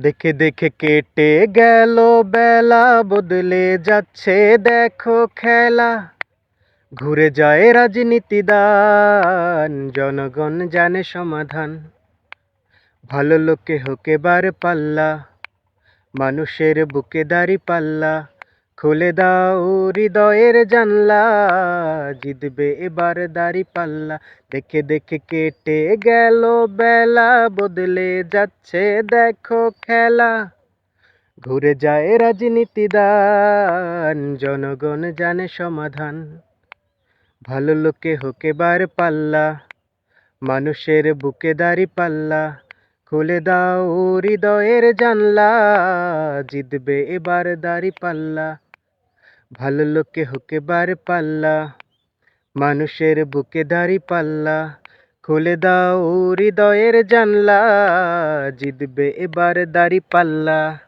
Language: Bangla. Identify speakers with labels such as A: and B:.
A: দেখে দেখে কেটে গেল বেলা, বদলে যাচ্ছে দেখো খেলা। ঘুরে যায় রাজনীতিদান, জনগণ জানে সমাধান। ভালো লোকে হোক এবার পাল্লা, মানুষের বুকে দাঁড়িপাল্লা। খুলে দাও হৃদয়ের জানলা, জিতবে এবার দাঁড়িপাল্লা। দেখে দেখে কেটে গেল বেলা, বদলে যাচ্ছে দেখো খেলা। ঘুরে যায় রাজনীতিদান, জনগণ জানে সমাধান। ভালো লোকে হোক এবার পাল্লা, মানুষের বুকে দাঁড়িপাল্লা। খুলে দাও হৃদয়ের জানলা, জিতবে এবার দাঁড়িপাল্লা। ভালো লোকে হোক এবার পাল্লা, মানুষের বুকে দাঁড়িপাল্লা। খুলে দাও হৃদয়ের জানলা, জিতবে এবার দাঁড়িপাল্লা।